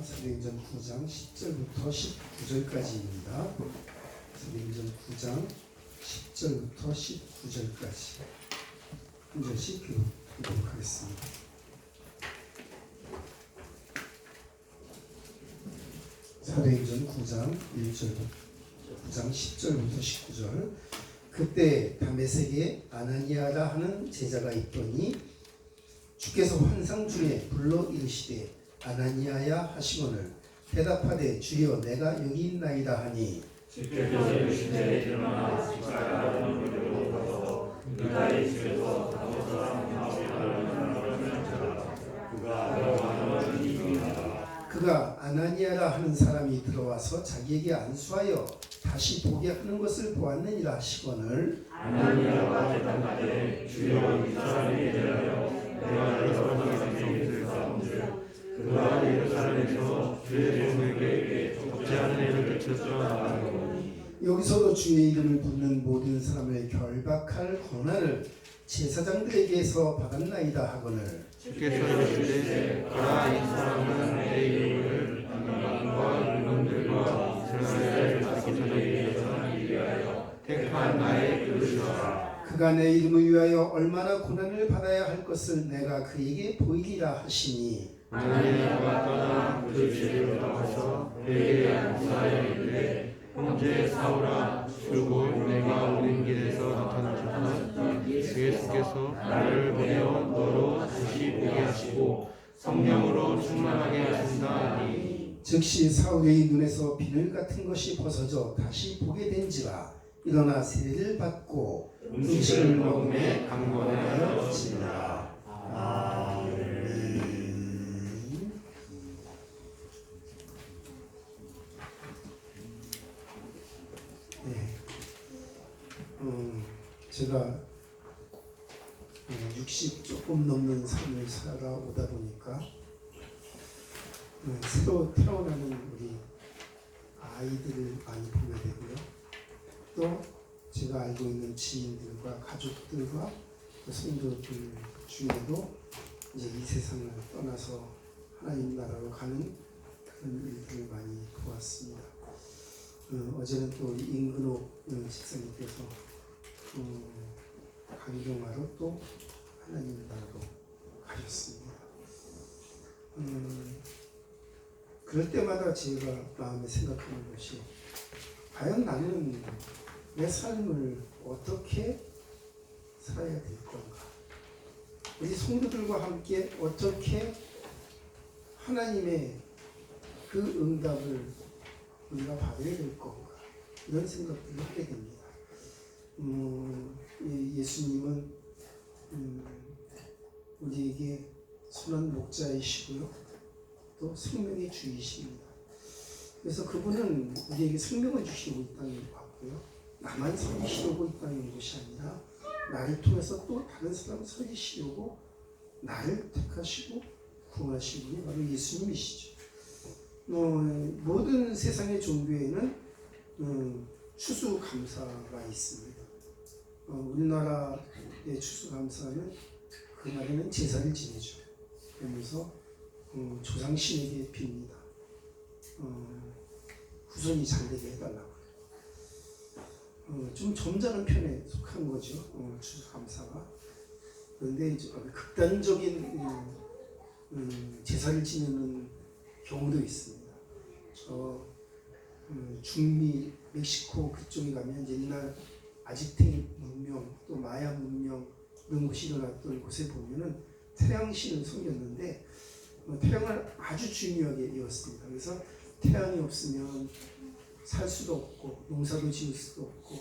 사도행전 9장 10절부터 19절까지입니다. 사도행전 9장 10절부터 19절까지 한 절씩 읽도록 하겠습니다. 사도행전 9장 10절부터 19절. 그때 다메섹에 아나니아라 하는 제자가 있더니 주께서 환상 중에 불러 이르시되 아나니아야 하시거늘 대답하되 주여 내가 여기 있나이다 하니 주께서 이르시되 일어나 지파야 너희로 가서 유다의 집에서 다섯 사람 나오리라 하시니라. 그가 너희를 이끌어가라. 그가 아나니아라 하는 사람이 들어와서 자기에게 안수하여 다시 보게 하는 것을 보았느니라 하시거늘 아나니아가 대답하되 주여 이 사람에 대하여 내가 여러 가지 사람들 그가 예루살렘에서 주의 종에게 적지 않은 일을 끼쳤어 나가노니 여기서도 주의 이름을 붙는 모든 사람을 결박할 권한을 제사장들에게서 받았나이다 하거늘 주께서 이르시되 가라 이 사람은 내 이름을 만과 율법들과 이스라엘을 지키기 위하여 택한 나의 그릇이라. 그가 내 이름을 위하여 얼마나 고난을 받아야 할 것을 내가 그에게 보이리라 하시니 아나니아가 떠나 그 집으로 나가서 그에게 안수하여 이르되 형제 사울아 주고 내가 오는 길에서 나타나셔서 예수께서 나를 보내어 너로 다시 보게 하시고 성령으로 충만하게 하신다 하니 즉시 사울의 눈에서 비늘 같은 것이 벗어져 다시 보게 된지라 일어나 세례를 받고 음식을 먹음에 강권하여 지니라. 아멘. 네. 제가 60 조금 넘는 삶을 살아오다 보니까 새로 태어나는 우리 아이들을 많이 보게 되고요. 또 제가 알고 있는 지인들과 가족들과 성도들 중에도 이제 이 세상을 떠나서 하나님 나라로 가는 그런 일들을 많이 보았습니다. 어제는 또 임근옥 집사님께서 강경화로 또 하나님 나라로 가셨습니다. 그럴 때마다 제가 마음에 생각하는 것이 과연 나는 내 삶을 어떻게 살아야 될 건가? 우리 성도들과 함께 어떻게 하나님의 그 응답을 우리가 받아야 될 건가? 이런 생각들을 하게 됩니다. 예수님은 우리에게 선한 목자이시고요. 또 생명의 주이십니다. 그래서 그분은 우리에게 생명을 주시고 있다는 것 같고요. 나만 살리시려고 있다는 것이 아니라 나를 통해서 또 다른 사람을 살리시려고 나를 택하시고 구원하신 분이 바로 예수님이시죠. 모든 세상의 종교에는 추수감사가 있습니다. 우리나라의 추수감사는 그날에는 제사를 지내죠. 그러면서 조상신에게 빕니다. 후손이 잘되게 해달라고. 좀 점잖은 편에 속한 거죠. 추수감사가. 그런데 극단적인 제사를 지내는 경우도 있습니다. 중미 멕시코 그쪽에 가면 옛날 아즈텍 문명 또 마야 문명 이런 곳이 일어났던 곳에 보면은 태양신을 섬겼는데 태양을 아주 중요하게 여겼습니다. 그래서 태양이 없으면 살 수도 없고 농사도 지을 수도 없고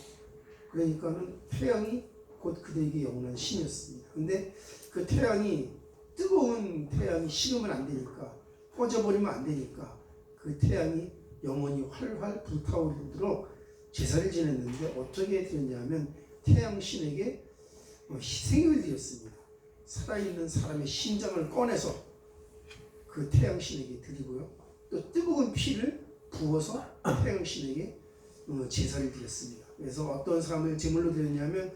그러니까는 태양이 곧 그들에게 영원한 신이었습니다. 근데 그 태양이 뜨거운 태양이 식으면 안 되니까 꺼져버리면 안 되니까 그 태양이 영원히 활활 불타오르도록 제사를 지냈는데 어떻게 드렸냐면 태양신에게 희생을 드렸습니다. 살아있는 사람의 심장을 꺼내서 그 태양신에게 드리고요. 또 뜨거운 피를 부어서 태양신에게 제사를 드렸습니다. 그래서 어떤 사람을 제물로 드렸냐면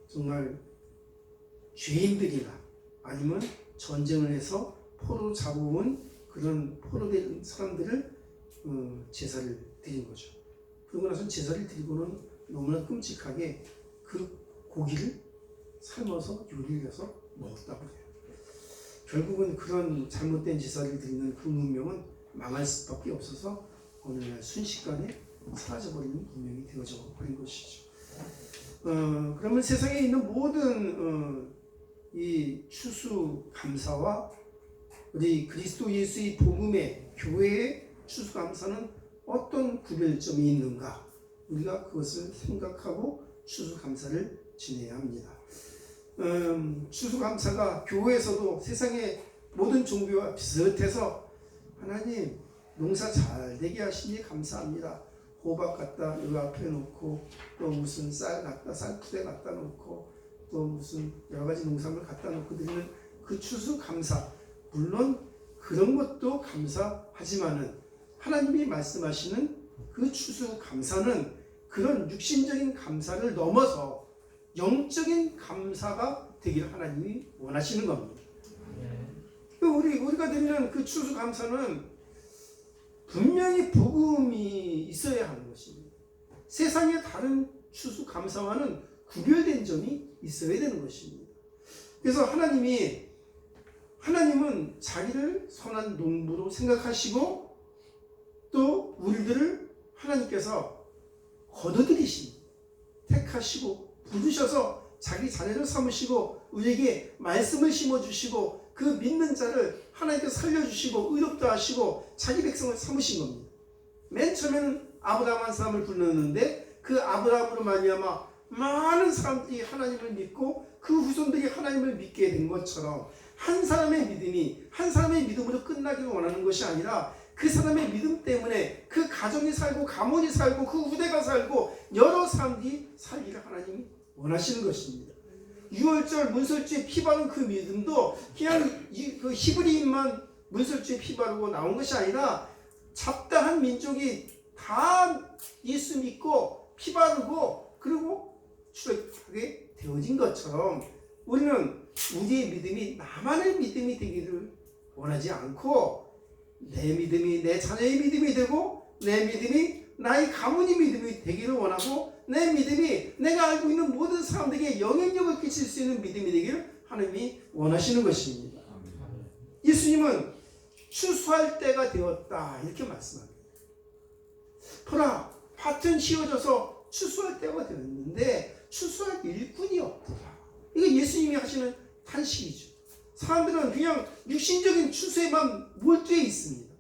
정말 죄인들이나 아니면 전쟁을 해서 포로 잡아온 그런 포로된 사람들을 제사를 드린 거죠. 그러고 나서 제사를 드리고는 너무나 끔찍하게 그 고기를 삶아서 요리를 해서 먹었다고 해요. 결국은 그런 잘못된 제사를 드리는 그 문명은 망할 수밖에 없어서 어느 날 순식간에 사라져버리는 문명이 되어져 버린 것이죠. 그러면 세상에 있는 모든 이 추수감사와 우리 그리스도 예수의 복음의 교회의 추수감사는 어떤 구별점이 있는가? 우리가 그것을 생각하고 추수감사를 지내야 합니다. 추수감사가 교회에서도 세상의 모든 종교와 비슷해서 하나님 농사 잘 되게 하시니 감사합니다. 호박 갖다 여기 앞에 놓고 또 무슨 쌀 갖다 쌀푸대 갖다 놓고 또 무슨 여러 가지 농산물 갖다 놓고 드리는 그 추수감사, 물론 그런 것도 감사하지만은 하나님이 말씀하시는 그 추수감사는 그런 육신적인 감사를 넘어서 영적인 감사가 되기를 하나님이 원하시는 겁니다. 우리가 드리는 그 추수감사는 분명히 복음이 있어야 하는 것입니다. 세상의 다른 추수감사와는 구별된 점이 있어야 되는 것입니다. 그래서 하나님은 자기를 선한 농부로 생각하시고 또 우리들을 하나님께서 거둬들이신 택하시고 부르셔서 자기 자녀를 삼으시고 우리에게 말씀을 심어주시고 그 믿는 자를 하나님께서 살려주시고 의롭다 하시고 자기 백성을 삼으신 겁니다. 맨 처음에는 아브라함 한 사람을 불렀는데 그 아브라함으로 말미암아 많은 사람들이 하나님을 믿고 그 후손들이 하나님을 믿게 된 것처럼 한 사람의 믿음으로 끝나기를 원하는 것이 아니라 그 사람의 믿음 때문에 그 가정이 살고 가문이 살고 그 후대가 살고 여러 사람들이 살기를 하나님이 원하시는 것입니다. 6월절 문설주에 피 바른 그 믿음도 그냥 그 히브리인만 문설주에 피 바르고 나온 것이 아니라 잡다한 민족이 다 예수 믿고 피 바르고 그리고 출애굽하게 되어진 것처럼 우리는 우리의 믿음이 나만의 믿음이 되기를 원하지 않고 내 믿음이 내 자녀의 믿음이 되고 내 믿음이 나의 가문의 믿음이 되기를 원하고 내 믿음이 내가 알고 있는 모든 사람들에게 영향력을 끼칠 수 있는 믿음이 되기를 하나님이 원하시는 것입니다. 예수님은 추수할 때가 되었다 이렇게 말씀합니다. 보라 밭은 씌워져서 추수할 때가 되었는데 추수할 일꾼이 없더라. 이거 예수님이 하시는 탄식이죠. 사람들은 그냥 육신적인 추수에만 몰두해 있습니다.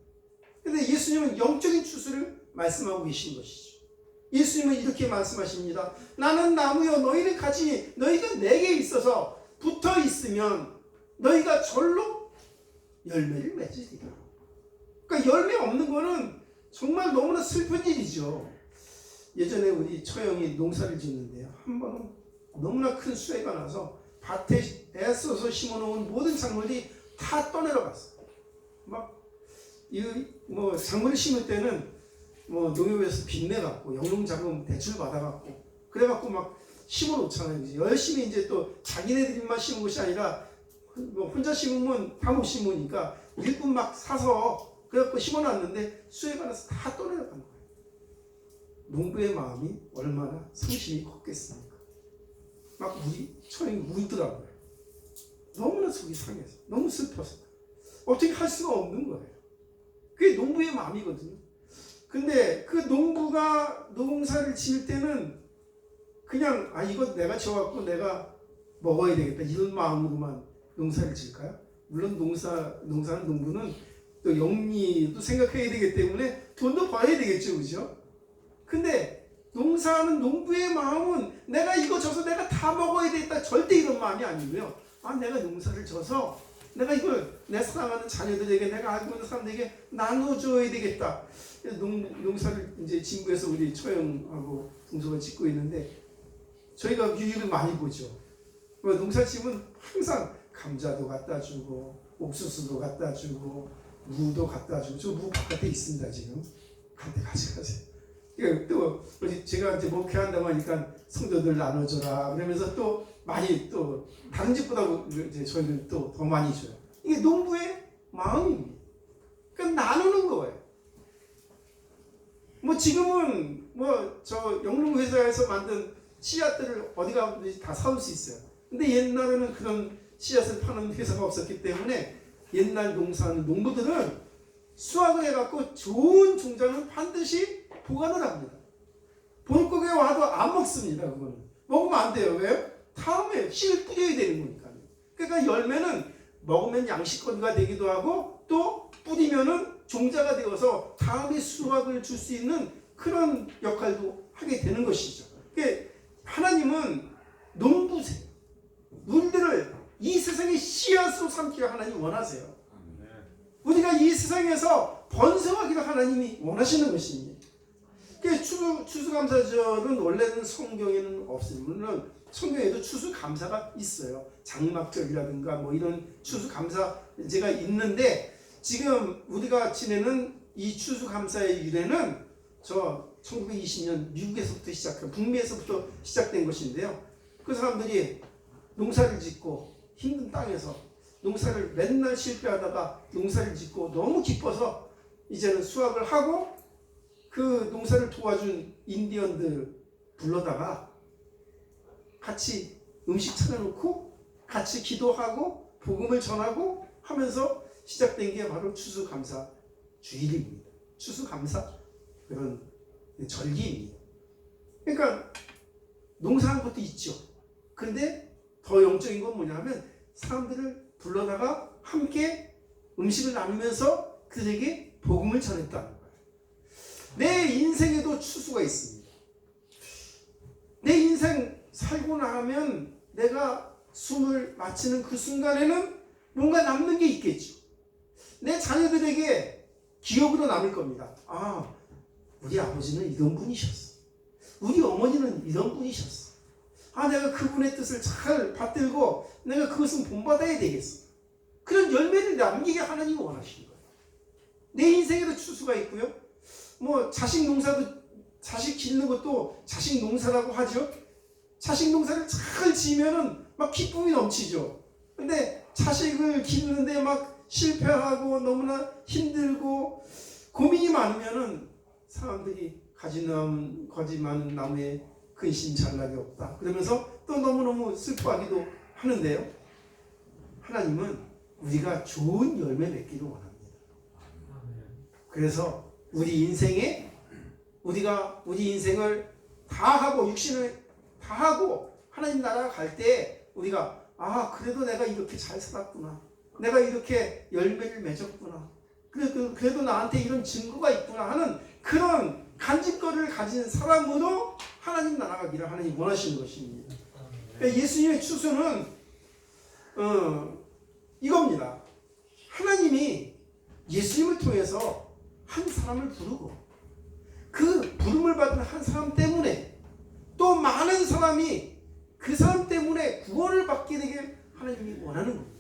그런데 예수님은 영적인 추수를 말씀하고 계신 것이죠. 예수님은 이렇게 말씀하십니다. 나는 나무여 너희는 가지니 너희가 내게 있어서 붙어 있으면 너희가 절로 열매를 맺으리라. 그러니까 열매 없는 거는 정말 너무나 슬픈 일이죠. 예전에 우리 처형이 농사를 짓는데요. 한 번은 너무나 큰 수해가 나서 밭에 애써서 심어놓은 모든 작물이 다 떠내려갔어요. 작물을 심을 때는 농협에서 빚내갖고 영농자금 대출 받아갖고 그래갖고 막 심어놓잖아요. 열심히 이제 또 자기네들만 심은 것이 아니라 혼자 심으면 다 못 심으니까 일꾼 막 사서 그래갖고 심어놨는데 수해가 나서 다 떠내려간 거예요. 농부의 마음이 얼마나 상심이 컸겠습니까? 막 처형이 울더라고요. 너무나 속이 상해서 너무 슬퍼서 어떻게 할 수가 없는 거예요. 그게 농부의 마음이거든요. 근데 그 농부가 농사를 지을 때는 그냥 이거 내가 지어갖고 내가 먹어야 되겠다 이런 마음으로만 농사를 지을까요? 물론 농사는 농부는 또 영리도 생각해야 되기 때문에 돈도 벌어야 되겠죠, 그죠? 근데 농사하는 농부의 마음은 내가 이거 져서 내가 다 먹어야 되겠다 절대 이런 마음이 아니고요. 내가 농사를 져서 내가 이걸 내 사랑하는 자녀들에게 내가 알고 있는 사람들에게 나눠줘야 되겠다. 농사를 이제 진구에서 우리 처형하고 동서가 짓고 있는데 저희가 뮤직을 많이 보죠. 농사 지으면 항상 감자도 갖다 주고 옥수수도 갖다 주고 무도 갖다 주고 저 무 바깥에 있습니다 지금. 한테 가져가세요. 또 제가 이제 목회한다고 하니까 성도들 나눠줘라 그러면서 또 많이 또 다른 집보다 이제 저희는 또 더 많이 줘요. 이게 농부의 마음입니다. 지금은 저 영농 회사에서 만든 씨앗들을 어디 가든지 다 사올 수 있어요. 근데 옛날에는 그런 씨앗을 파는 회사가 없었기 때문에 옛날 농사하는 농부들은 수확을 해갖고 좋은 종자는 반드시 보관을 합니다. 볼거기에 와도 안 먹습니다. 그거는 먹으면 안 돼요. 왜요? 다음에 씨를 뿌려야 되는 거니까요. 그러니까 열매는 먹으면 양식거리가 되기도 하고 또 뿌리면은 종자가 되어서 다음에 수확을 줄 수 있는 그런 역할도 하게 되는 것이죠. 그러니까 하나님은 농부세요. 우리들을 이 세상의 씨앗으로 삼기를 하나님이 원하세요. 우리가 이 세상에서 번성하기를 하나님이 원하시는 것입니다. 그러니까 추수감사절은 원래는 성경에는 없으면 성경에도 추수감사가 있어요. 장막절이라든가 이런 추수감사제가 있는데 지금 우리가 지내는 이 추수감사의 일에는 저 1920년 미국에서부터 시작한 북미에서부터 시작된 것인데요. 그 사람들이 농사를 짓고 힘든 땅에서 농사를 맨날 실패하다가 농사를 짓고 너무 기뻐서 이제는 수확을 하고 그 농사를 도와준 인디언들 불러다가 같이 음식 차려놓고 같이 기도하고 복음을 전하고 하면서 시작된 게 바로 추수감사 주일입니다. 추수감사 그런 절기입니다. 그러니까 농사한 것도 있죠. 그런데 더 영적인 건 뭐냐면 사람들을 불러다가 함께 음식을 나누면서 그들에게 복음을 전했다는 거예요. 내 인생에도 추수가 있습니다. 내 인생 살고 나면 내가 숨을 마치는 그 순간에는 뭔가 남는 게 있겠죠. 내 자녀들에게 기억으로 남을 겁니다. 아, 우리 아버지는 이런 분이셨어. 우리 어머니는 이런 분이셨어. 아, 내가 그분의 뜻을 잘 받들고 내가 그것은 본받아야 되겠어. 그런 열매를 남기게 하나님이 원하시는 거예요. 내 인생에도 추수가 있고요. 자식 농사도 자식 기르는 것도 자식 농사라고 하죠. 자식 농사를 잘 지으면은 막 기쁨이 넘치죠. 근데 자식을 기르는데 막 실패하고 너무나 힘들고 고민이 많으면은 사람들이 가지 많은 나무에 근심 잘나게 없다. 그러면서 또 너무너무 슬퍼하기도 하는데요. 하나님은 우리가 좋은 열매 맺기를 원합니다. 그래서 우리 인생에 우리가 우리 인생을 다 하고 육신을 다 하고 하나님 나라가 갈 때 우리가 그래도 내가 이렇게 잘 살았구나. 내가 이렇게 열매를 맺었구나. 그래도 나한테 이런 증거가 있구나 하는 그런 간직거리를 가진 사람으로 하나님 나라가 기를 하나님 원하시는 것입니다. 그러니까 예수님의 추수는 이겁니다. 하나님이 예수님을 통해서 한 사람을 부르고 그 부름을 받은 한 사람 때문에 또 많은 사람이 그 사람 때문에 구원을 받게 되길 하나님이 원하는 겁니다.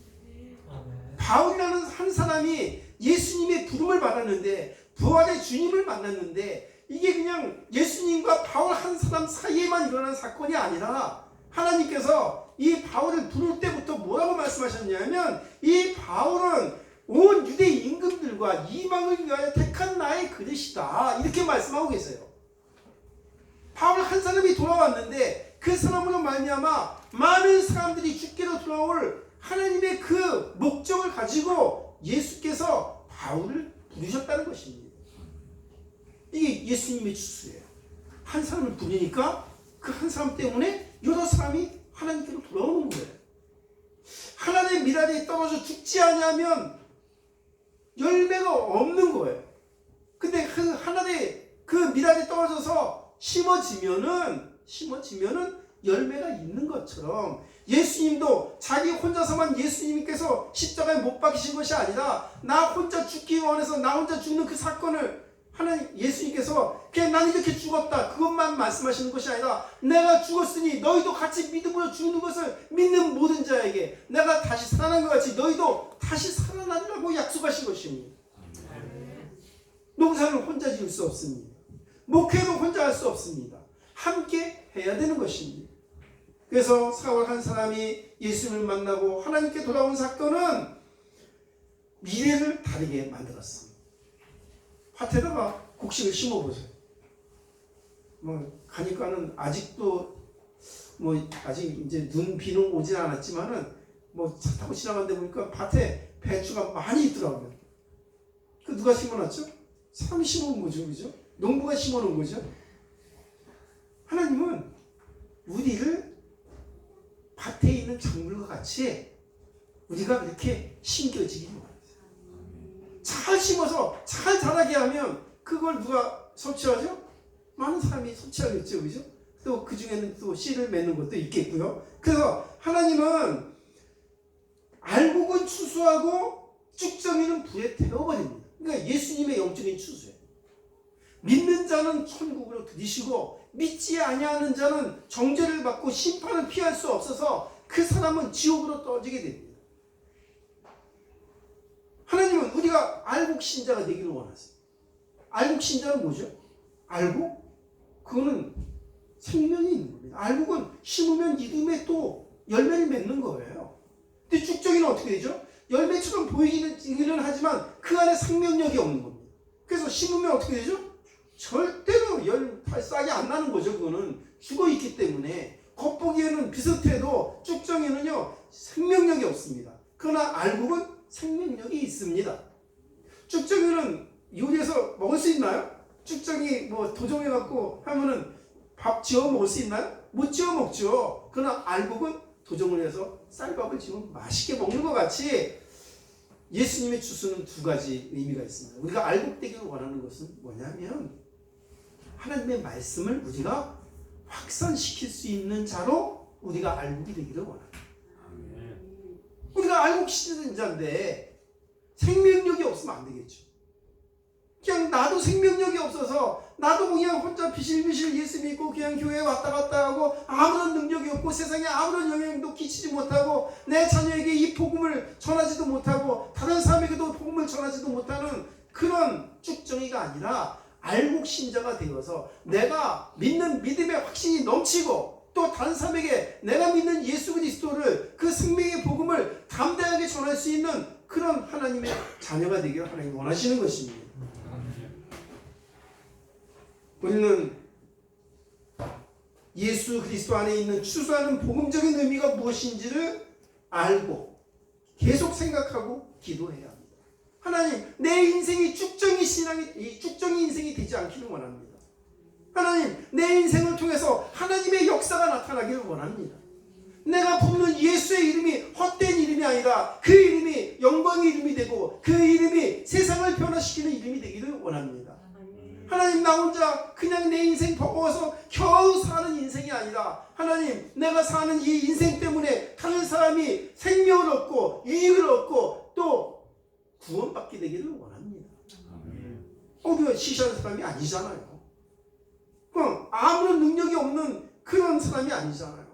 바울이라는 한 사람이 예수님의 부름을 받았는데 부활의 주님을 만났는데 이게 그냥 예수님과 바울 한 사람 사이에만 일어난 사건이 아니라 하나님께서 이 바울을 부를 때부터 뭐라고 말씀하셨냐면 이 바울은 온 유대 임금들과 이방을 위하여 택한 나의 그릇이다. 이렇게 말씀하고 계세요. 바울 한 사람이 돌아왔는데 그 사람으로 말미암아 많은 사람들이 주께로 돌아올 하나님의 그 목적을 가지고 예수께서 바울을 부르셨다는 것입니다. 이게 예수님의 추수예요. 한 사람을 부르니까 그 한 사람 때문에 여러 사람이 하나님께로 돌아오는 거예요. 하나님의 미랄이 떨어져 죽지 않으면 열매가 없는 거예요. 근데 그 하나님의 그 미랄이 떨어져서 심어지면은 열매가 있는 것처럼 예수님도 자기 혼자서만 예수님께서 십자가에 못 박히신 것이 아니라 나 혼자 죽기 원해서 나 혼자 죽는 그 사건을 하나님 예수님께서 그냥 나는 이렇게 죽었다 그것만 말씀하시는 것이 아니라 내가 죽었으니 너희도 같이 믿음으로 죽는 것을 믿는 모든 자에게 내가 다시 살아난 것 같이 너희도 다시 살아나리라고 약속하신 것입니다. 농사는 혼자 지을 수 없습니다. 목회도 혼자 할 수 없습니다. 함께 해야 되는 것입니다. 그래서 사울 한 사람이 예수님을 만나고 하나님께 돌아온 사건은 미래를 다르게 만들었습니다. 밭에다가 곡식을 심어보세요. 뭐 가니까는 아직도 뭐 아직 이제 눈 비는 오진 않았지만은 뭐 차 타고 지나가는데 보니까 밭에 배추가 많이 있더라고요. 그 누가 심어놨죠? 사람이 심어온 거죠, 그죠? 농부가 심어놓은 거죠. 하나님은 우리를 밭에 있는 작물과 같이 우리가 이렇게 심겨지기를 원해요. 잘 심어서 잘 자라게 하면 그걸 누가 섭취하죠? 많은 사람이 섭취하겠죠, 그죠? 또 그 중에는 또 씨를 맺는 것도 있겠고요. 그래서 하나님은 알곡은 추수하고 쭉정이는 불에 태워버립니다. 그러니까 예수님의 영적인 추수예요. 믿는 자는 천국으로 들이시고 믿지 아니하는 자는 정죄를 받고 심판을 피할 수 없어서 그 사람은 지옥으로 떨어지게 됩니다. 하나님은 우리가 알곡 신자가 되기를 원하세요. 알곡 신자는 뭐죠? 알곡? 그거는 생명이 있는 겁니다. 알곡은 심으면 이듬해 또 열매를 맺는 거예요. 근데 쭉정이는 어떻게 되죠? 열매처럼 보이기는 하지만 그 안에 생명력이 없는 겁니다. 그래서 심으면 어떻게 되죠? 절대로 싹이 안 나는 거죠. 그거는 죽어 있기 때문에 겉보기에는 비슷해도 쭉정이는요 생명력이 없습니다. 그러나 알곡은 생명력이 있습니다. 쭉정이는 요리해서 먹을 수 있나요? 쭉정이 뭐 도정해 갖고 하면은 밥 지어 먹을 수 있나요? 못 지어 먹죠. 그러나 알곡은 도정을 해서 쌀밥을 지어 맛있게 먹는 것 같이 예수님의 추수는 두 가지 의미가 있습니다. 우리가 알곡 되기를 원하는 것은 뭐냐면 하나님의 말씀을 우리가 확산시킬 수 있는 자로 우리가 알곡이 되기를 원합니다. 우리가 알곡 신자인데 생명력이 없으면 안 되겠죠. 그냥 나도 생명력이 없어서 나도 그냥 혼자 비실비실 예수 믿고 그냥 교회에 왔다 갔다 하고 아무런 능력이 없고 세상에 아무런 영향도 끼치지 못하고 내 자녀에게 이 복음을 전하지도 못하고 다른 사람에게도 복음을 전하지도 못하는 그런 쭉정이가 아니라 알곡 신자가 되어서 내가 믿는 믿음의 확신이 넘치고 또 다른 사람에게 내가 믿는 예수 그리스도를 그 생명의 복음을 담대하게 전할 수 있는 그런 하나님의 자녀가 되기를 하나님 원하시는 것입니다. 우리는 예수 그리스도 안에 있는 추수하는 복음적인 의미가 무엇인지를 알고 계속 생각하고 기도해야 합니다. 하나님, 내 인생이 쭉정이 인생이 되지 않기를 원합니다. 하나님, 내 인생을 통해서 하나님의 역사가 나타나기를 원합니다. 내가 부르는 예수의 이름이 헛된 이름이 아니라 그 이름이 영광의 이름이 되고 그 이름이 세상을 변화시키는 이름이 되기를 원합니다. 하나님, 나 혼자 그냥 내 인생 버거워서 겨우 사는 인생이 아니라 하나님, 내가 사는 이 인생 때문에 다른 사람이 생명을 얻고 유익을 얻고 또 구원받게 되기를 원합니다. 우리가 시시한 사람이 아니잖아요. 그럼 아무런 능력이 없는 그런 사람이 아니잖아요.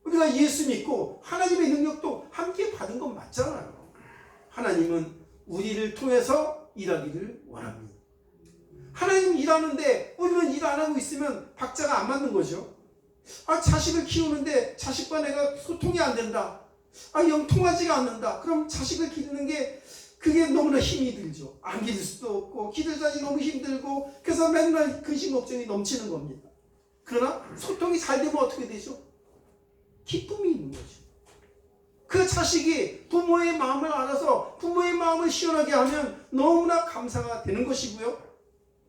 우리가 예수 믿고 하나님의 능력도 함께 받은 건 맞잖아요. 하나님은 우리를 통해서 일하기를 원합니다. 하나님 일하는데 우리는 일 안 하고 있으면 박자가 안 맞는 거죠. 자식을 키우는데 자식과 내가 소통이 안 된다. 영 통하지가 않는다. 그럼 자식을 기르는 게 그게 너무나 힘이 들죠. 안 기를 수도 없고 기르자니 너무 힘들고 그래서 맨날 근심 걱정이 넘치는 겁니다. 그러나 소통이 잘 되면 어떻게 되죠? 기쁨이 있는 거죠. 그 자식이 부모의 마음을 알아서 부모의 마음을 시원하게 하면 너무나 감사가 되는 것이고요.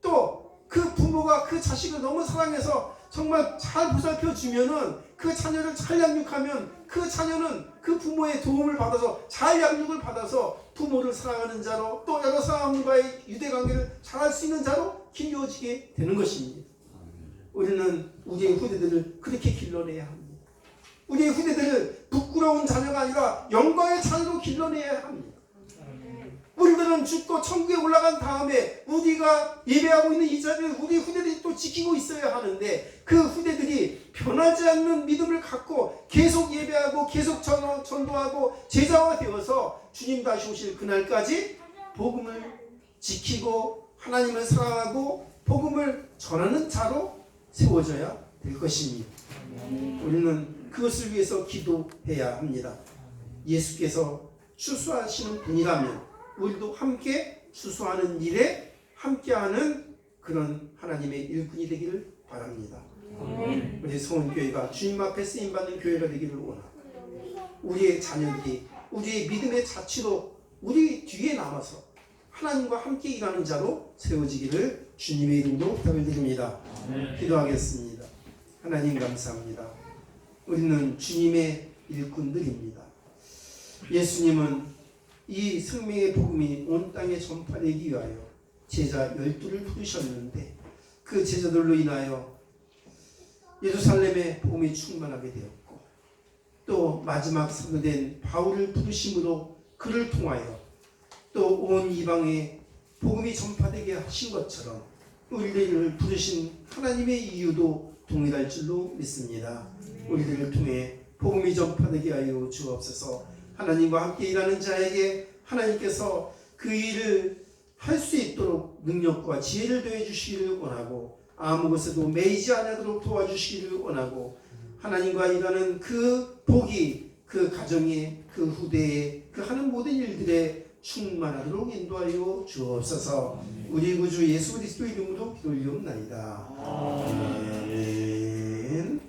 또 그 부모가 그 자식을 너무 사랑해서 정말 잘 보살펴 주면은 그 자녀를 잘 양육하면 그 자녀는 그 부모의 도움을 받아서 잘 양육을 받아서 부모를 사랑하는 자로 또 여러 사람과의 유대관계를 잘할 수 있는 자로 길러지게 되는 것입니다. 우리는 우리의 후대들을 그렇게 길러내야 합니다. 우리의 후대들을 부끄러운 자녀가 아니라 영광의 자녀로 길러내야 합니다. 우리들은 죽고 천국에 올라간 다음에 우리가 예배하고 있는 이 자리를 우리 후대들이 또 지키고 있어야 하는데 그 후대들이 변하지 않는 믿음을 갖고 계속 예배하고 계속 전도하고 제자가 되어서 주님 다시 오실 그날까지 복음을 지키고 하나님을 사랑하고 복음을 전하는 자로 세워져야 될 것입니다. 우리는 그것을 위해서 기도해야 합니다. 예수께서 추수하시는 분이라면 우리도 함께 추수하는 일에 함께하는 그런 하나님의 일꾼이 되기를 바랍니다. 우리 소원교회가 주님 앞에 쓰임받는 교회가 되기를 원하고, 우리의 자녀들이 우리의 믿음의 자취로 우리 뒤에 남아서 하나님과 함께 일하는 자로 세워지기를 주님의 이름으로 부탁을 드립니다. 기도하겠습니다. 하나님 감사합니다. 우리는 주님의 일꾼들입니다. 예수님은 이 생명의 복음이 온 땅에 전파되기 위하여 제자 12를 부르셨는데, 그 제자들로 인하여 예루살렘의 복음이 충만하게 되었고, 또 마지막 사도된 바울을 부르심으로 그를 통하여 또 온 이방에 복음이 전파되게 하신 것처럼 우리들을 부르신 하나님의 이유도 동일할 줄로 믿습니다. 우리들을 통해 복음이 전파되게 하여 주옵소서. 하나님과 함께 일하는 자에게 하나님께서 그 일을 할 수 있도록 능력과 지혜를 더해 주시기를 원하고, 아무 것에도 매이지 않도록 도와주시기를 원하고, 하나님과 일하는 그 복이 그 가정에, 그 후대에, 그 하는 모든 일들에 충만하도록 인도하여 주옵소서. 우리 구주 예수 그리스도 이름으로 기도 올리옵나이다. 아멘.